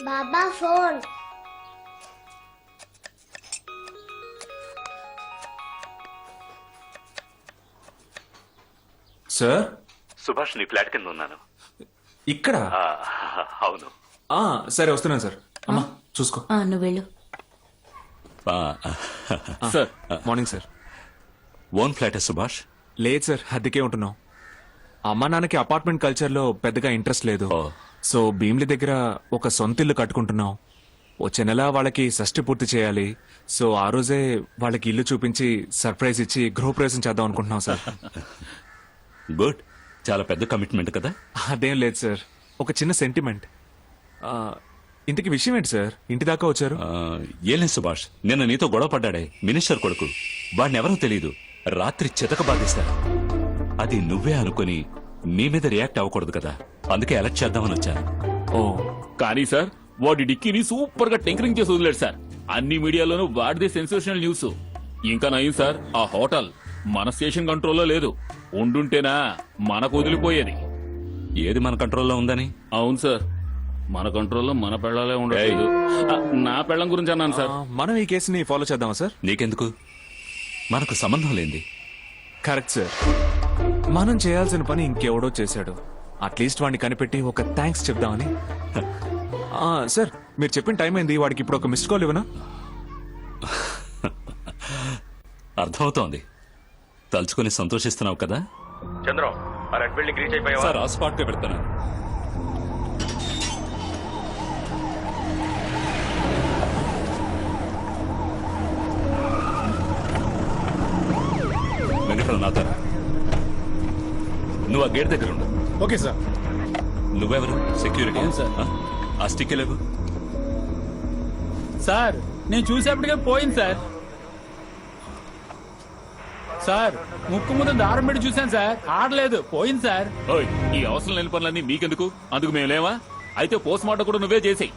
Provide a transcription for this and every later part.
బాబా phone. Sir Subhash నీ flat కింద ఉన్నాను. ఇక్కడ అవును. సరే వస్తున్నాను సార్. అమ్మా చూసుకో. నువ్వు వెళ్ళు. Sir morning sir. ఓన్ ఫ్లాటే సుభాష్? లేదు సార్, అద్దెకే ఉంటున్నాం. అమ్మా నాన్నకి అపార్ట్మెంట్ కల్చర్ లో పెద్దగా ఇంట్రెస్ట్ లేదు. ఓ. సో భీమ్లీ దగ్గర ఒక సొంత ఇల్లు కట్టుకుంటున్నాం. వచ్చే నెల వాళ్ళకి షష్టి పూర్తి చేయాలి. సో ఆ రోజే వాళ్ళకి ఇల్లు చూపించి సర్ప్రైజ్ ఇచ్చి గృహప్రవేశం చేద్దాం అనుకుంటున్నాం సార్. గుడ్. చాలా పెద్ద కమిట్మెంట్ కదా. అదేం లేదు సార్, ఒక చిన్న సెంటిమెంట్. ఇంతకి విషయం ఏంటి సార్, ఇంటి దాకా వచ్చారు? ఏం లేదు సుభాష్, నిన్న నీతో గొడవ పడ్డాడే మినిస్టర్ కొడుకు, వాడిని ఎవరో తెలీదు, రాత్రి చితక బాధేశారు. అది నువ్వే అనుకుని నీ మీద రియాక్ట్ అవ్వకూడదు కదా, అందుకే అలర్ట్ చేద్దామని వచ్చాను. ఓ కానీ సార్ వాడి డిక్కీని సూపర్ గా టెంకరింగ్ చేసి వదిలేడు సార్. అన్ని మీడియాలోనూ వాడిదే సెన్సేషనల్ న్యూస్. ఇంకా నయం సార్, ఆ హోటల్ మన స్టేషన్ కంట్రోల్లో లేదు. ఉండుంటేనా మనకు వదిలిపోయేది. ఏది మన కంట్రోల్లో ఉందని? అవును సార్, మన కంట్రోల్లో మన పెళ్ళాలే ఉండలేదు. నా పెళ్ళం గురించి అన్నాను సార్. మనం ఈ కేసుని ఫాలో చేద్దామా సార్? నీకెందుకు, మనకు సంబంధం లేంది. కరెక్ట్ సార్, మనం చేయాల్సిన పని ఇంకెవడో చేశాడు. అట్లీస్ట్ వాడిని కనిపెట్టి ఒక థ్యాంక్స్ చెప్దామని. సార్ మీరు చెప్పిన టైం అయింది, వాడికి ఇప్పుడు ఒక మిస్డ్ కాల్ ఇవ్వనా? అర్థమవుతోంది, తలుచుకుని సంతోషిస్తున్నావు కదా. చంద్రం, ఆ రెడ్ బిల్డింగ్ రీచ్ అయిపోయావా? సార్ ఆ స్పాట్ కే పెడతాను. వెంకట్రావు నాతారా, నువ్వు ఆ గేట్ దగ్గర ఉండు. Okay sir. నువ్వెవరు? Security sir. ఆ స్టిక్ లేవు సార్ నేను చూసేప్పటికే పోయింది సార్. సార్ ముక్కు ముందు దారం పెట్టి చూశాను సార్, ఆడలేదు, పోయింది సార్. ఓయ్, ఈ అవసరం లేని పనులన్నీ మీకెందుకు? అందుకు మేము లేవా? అయితే పోస్ట్ మార్టం కూడా నువ్వే చేసేయి.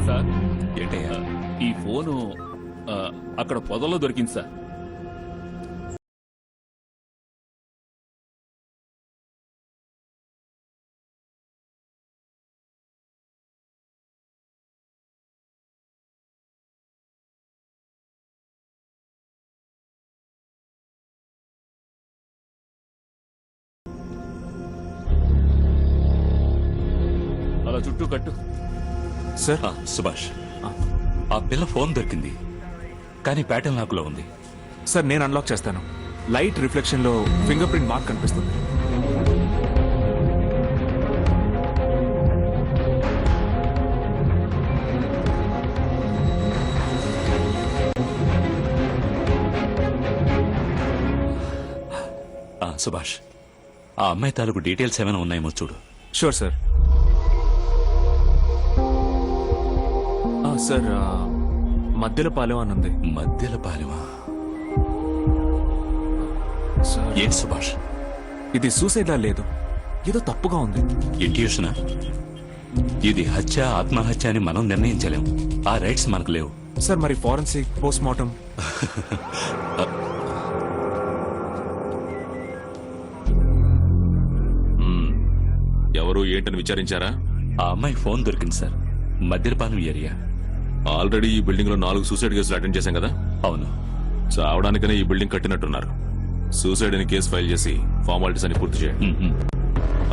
సార్ ఏంటయ్యా? ఈ ఫోను అక్కడ పొదల్లో దొరికింది సార్. అలా చుట్టూ కట్టు. సార్ సుభాష్, ఆ పిల్ల ఫోన్ దొరికింది, కానీ ప్యాటర్న్ లాక్ లో ఉంది. సార్ నేను అన్లాక్ చేస్తాను. లైట్ రిఫ్లెక్షన్ లో ఫింగర్ ప్రింట్ మార్క్ కనిపిస్తుంది. సుభాష్, ఆ అమ్మాయి తాలూకు డీటెయిల్స్ ఏమైనా ఉన్నాయేమో చూడు. Sure sir. సార్ మధ్యలో పాలెం అని ఉంది. మధ్యల పాలెమా? సార్ ఏంటి సుభాష్, ఇది సూసైడ్ లా లేదు, ఏదో తప్పుగా ఉంది. ఇంట్యూషనా? ఇది హత్య ఆత్మహత్య అని మనం నిర్ణయించలేం, ఆ రైట్స్ మనకు లేవు. సార్ మరి ఫోరెన్సిక్ పోస్ట్ మార్టం? ఎవరు ఏంటని విచారించారా? ఆ అమ్మాయి ఫోన్ దొరికింది సార్, మధ్యలపాలెం ఏరియా. ఆల్రెడీ ఈ బిల్డింగ్ లో 4 సూసైడ్ కేసులు అటెండ్ చేశాం కదా. అవును. చావడానికనే ఈ బిల్డింగ్ కట్టినట్టున్నారు. సూసైడ్ అని కేసు ఫైల్ చేసి ఫార్మాలిటీస్ అని పూర్తి చేయండి.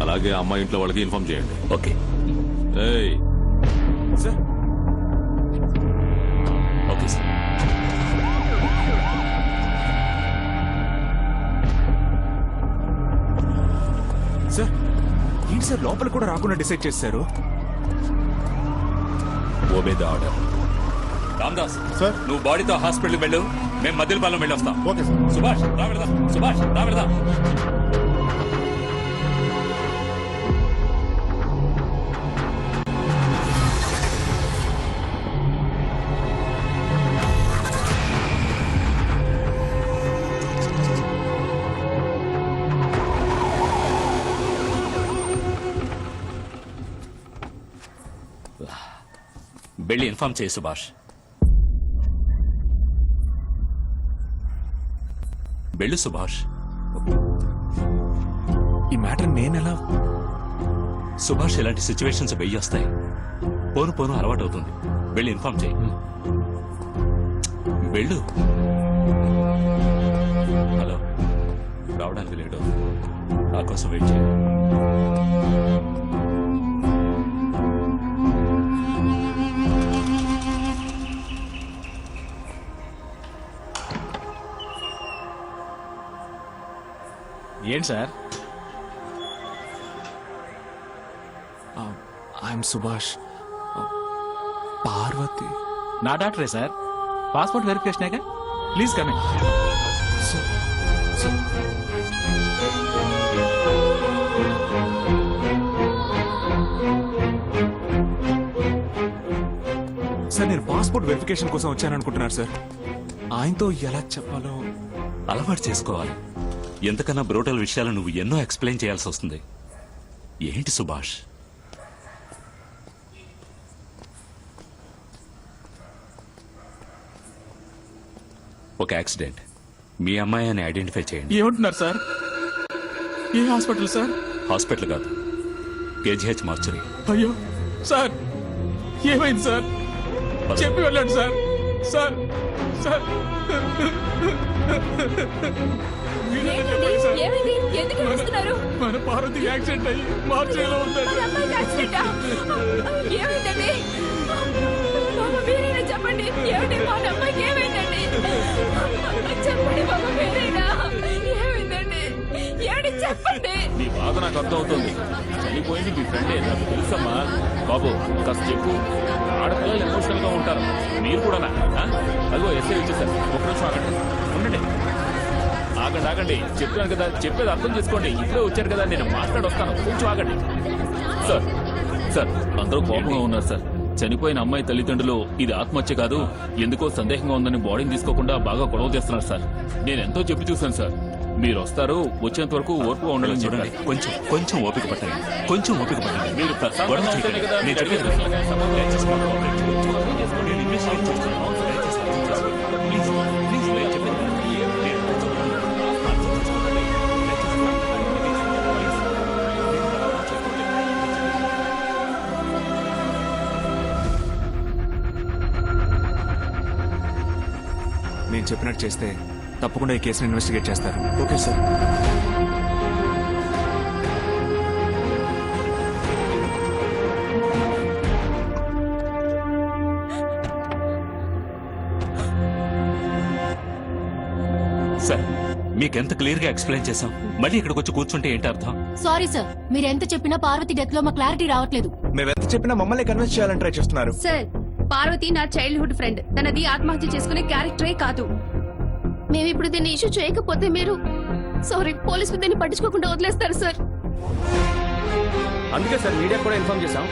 అలాగే అమ్మాయి ఇంట్లో వాళ్ళకి ఇన్ఫార్మ్ చేయండి. ఓకే. ఏయ్ సార్ ఓకే సార్. సార్ ఏంటి సార్ లోపల కూడా రాకుండా డిసైడ్ చేశారు? Obey the order. Ramdas sir. నువ్వు బాడీతో హాస్పిటల్ వెళ్ళు, మేము మధ్యలపాలెం వెళ్ళొస్తాం. Okay sir. సుభాష్ రా వెళదాం. సుభాష్ రా వెళదాం. వెళ్ళి ఇన్ఫార్మ్ చేయి సుభాష్. వెళ్ళు సుభాష్. ఈ మ్యాటర్ నేనెలా? సుభాష్ ఇలాంటి సిచ్యువేషన్స్ వెయ్యొస్తాయి. పోను పోను అలవాటు అవుతుంది. వెళ్ళి ఇన్ఫార్మ్ చేయి. వెళ్ళు. హలో, రావడానికి లేడు. నా కోసం వెయిట్ చేయి. ఏంటి సార్? ఐఎమ్ సుభాష్. పార్వతి. నా డాక్టరే సార్. పాస్పోర్ట్ వెరిఫికేషనేగా. Please coming. Sir, sir. Sir, నేను పాస్పోర్ట్ వెరిఫికేషన్ కోసం వచ్చాననుకుంటున్నారు సార్. ఆయనతో ఎలా చెప్పాలో. అలవాటు చేసుకోవాలి. ఎంతకన్నా బ్రోటల్ విషయాలు నువ్వు ఎన్నో ఎక్స్ప్లెయిన్ చేయాల్సి వస్తుంది. ఏంటి సుభాష్? ఒక యాక్సిడెంట్. మీ అమ్మాయి అని ఐడెంటిఫై చేయండి. ఏమంటున్నారు సార్? ఏ హాస్పిటల్ సార్? హాస్పిటల్ కాదు, కేజీహెచ్ మార్చురీ. అయ్యో సార్, ఏమైంది సార్? చెప్పి వెళ్ళండి సార్. సార్ సార్, ఏంటండి? ఏమైంది? ఎందుకు ఏడుస్తున్నారు? మన పార్వతికి యాక్సిడెంట్ అయ్యి మార్చేలో మన ఉందండి. అమ్మాయికి యాక్సిడెంటా? ఏమైందండి? బాబా మీరైనా చెప్పండి. ఏమిటి మన అమ్మాయికి ఏమైందండి? చెప్పండి బాబా మీరైనా. ఏమైందండి? ఏమిటి చెప్పండి. నీ బాధ నాకు అర్థమవుతుంది. చనిపోయింది మీ ఫ్రెండే, నాకు తెలుసమ్మా. బాబు కాస్త చెప్పు. ఆడపిల్లలు ఎమోషనల్ గా ఉంటారు, మీరు కూడానా? అదిగో ఎస్ఐ వచ్చేసారు. ఒక నిమిషం ఆగండి, ఉండండి. ఆగండి. చెప్తున్నాను కదా, చెప్పేది అర్థం చేసుకోండి. ఇప్పుడే వచ్చారు కదా, నేను మాట్లాడొస్తాను. కొంచెం ఆగండి. సార్ అందరూ కోపంగా ఉన్నారు సార్. చనిపోయిన అమ్మాయి తల్లిదండ్రులు ఇది ఆత్మహత్య కాదు, ఎందుకో సందేహంగా ఉందని బాడీని తీసుకోకుండా బాగా గొడవ చేస్తున్నారు సార్. నేను ఎంతో చెప్పి చూశాను సార్. మీరు వస్తారు, వచ్చేంత వరకు ఓర్పుగా ఉండాలని చూడండి, చెప్పండి. కొంచెం ఓపిక పట్టండి. కొంచెం ఓపిక పట్టండి. మీరు ప్రశాంతంగా గొడవ ఉంటేనే చేయకండి. కదా నేను మీరు చెప్పేది అడిగే వినండి. ప్రశ్నలకి దయచేసి సమాధానం మాట్లాడండి. కొంచెం అర్థం చేసుకోండి. నేను ఇన్వెస్టిగేట్ చేస్తాను. ప్లీజ్, ప్లీజ్, నేను చెప్పేది వినండి. నేను కొంచెం అర్థం చేసుకోండి. దయచేసి నేను చెప్పినట్టు చేస్తే తప్పకుండా ఈ కేసుని ఇన్వెస్టిగేట్ చేస్తారు. Okay sir. సార్, మీకెంత క్లియర్ గా ఎక్స్ప్లెయిన్ చేశాం, మళ్ళీ ఇక్కడికి వచ్చి కూర్చుంటే ఏంటి అర్థం? సారీ సార్, మీరు ఎంత చెప్పినా పార్వతి డెత్ లో మా క్లారిటీ రావట్లేదు. మేమెంత చెప్పినా మమ్మల్ని కన్విన్స్ చేయాలని ట్రై చేస్తున్నారు. సార్, పార్వతి నా చైల్డ్హుడ్ ఫ్రెండ్. తనది ఆత్మహత్య చేసుకునే క్యారెక్టరే కాదు. మేము ఇప్పుడు దీన్ని ఇష్యూ చేయకపోతే మీరు సారీ పోలీసులు దీన్ని పట్టించుకోకుండా వదిలేస్తారు సార్. అందుకే సార్ మీడియా కూడా ఇన్ఫార్మ్ చేశాం.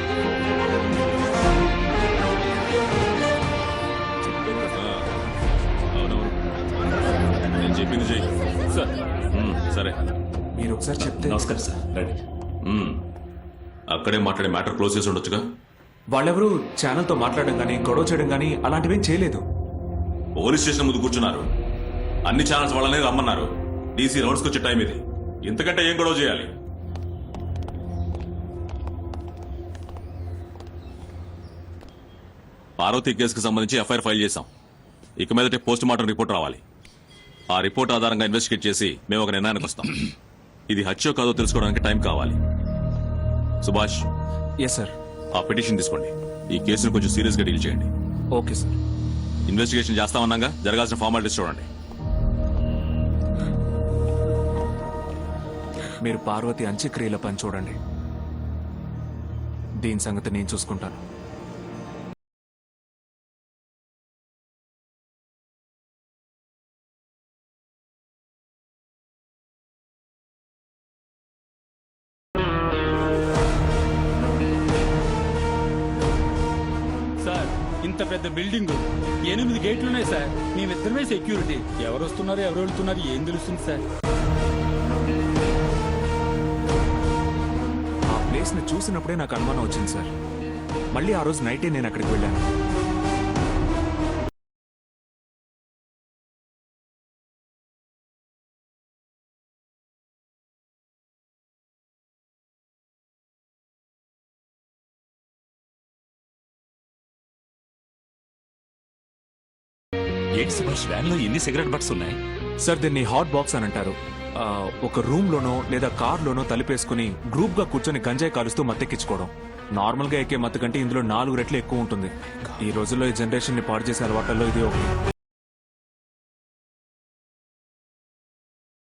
అవునవును, నేను చెప్పింది చెయ్యి. సార్ సరే. మీరు ఒకసారి చెప్తే. నమస్కారం సార్, రండి. అక్కడే మాట్లాడే మ్యాటర్ క్లోజ్ చేసి ఉండొచ్చుగా. వాళ్ళెవరూ ఛానల్తో మాట్లాడడం కానీ గొడవ చేయడం కానీ అలాంటివేం చేయలేదు. పోలీస్ స్టేషన్ ముందు కూర్చున్నారు, అన్ని ఛానల్స్ వాళ్ళనే రమ్మన్నారు. డీసీ రౌండ్స్కి వచ్చే టైం ఇది. ఇంతకంటే ఏం గొడవ చేయాలి? పార్వతి కేసుకు సంబంధించి ఎఫ్ఐఆర్ ఫైల్ చేశాం. ఇక మీదటే పోస్ట్ మార్టం రిపోర్ట్ రావాలి. ఆ రిపోర్ట్ ఆధారంగా ఇన్వెస్టిగేట్ చేసి మేము ఒక నిర్ణయానికి వస్తాం. ఇది హత్యో కాదో తెలుసుకోవడానికి టైం కావాలి. Subhash, yes sir. ఆ పిటిషన్ తీసుకోండి. ఈ కేసును కొంచెం సీరియస్ గా డీల్ చేయండి. Okay sir. ఇన్వెస్టిగేషన్ చేస్తామన్నాగా, జరగాల్సిన ఫార్మాలిటీస్ చూడండి. మీరు పార్వతి అంత్యక్రియల పని చూడండి. దీని సంగతి నేను చూసుకుంటాను. సార్, ఇంత పెద్ద బిల్డింగ్ 8 గేట్లు ఉన్నాయి సార్. మేమిద్దరమే సెక్యూరిటీ. ఎవరు వస్తున్నారు, ఎవరు వెళ్తున్నారు ఏం తెలుస్తుంది సార్? ఆ ప్లేస్ ని చూసినప్పుడే నాకు అనుమానం వచ్చింది సార్. మళ్ళీ ఆ రోజు నైటే నేను అక్కడికి వెళ్ళాను. ఏంటి సుభాష్ వ్యాన్ లో ఎన్ని సిగరెట్ బట్స్ ఉన్నాయి? సార్ దీన్ని హాట్ బాక్స్ అని అంటారు. ఒక రూమ్ లోనో లేదా కార్ లోనో తలుపేసుకుని గ్రూప్ గా కూర్చొని గంజాయి కాలుస్తూ మత్తెక్కించుకోవడం. నార్మల్ గా ఎక్కే మత్తు కంటే ఇందులో 4 రెట్లు ఎక్కువ ఉంటుంది. ఈ రోజుల్లో ఈ జనరేషన్ ని పాడు చేసే అలవాట్లలో ఇది ఒకటి.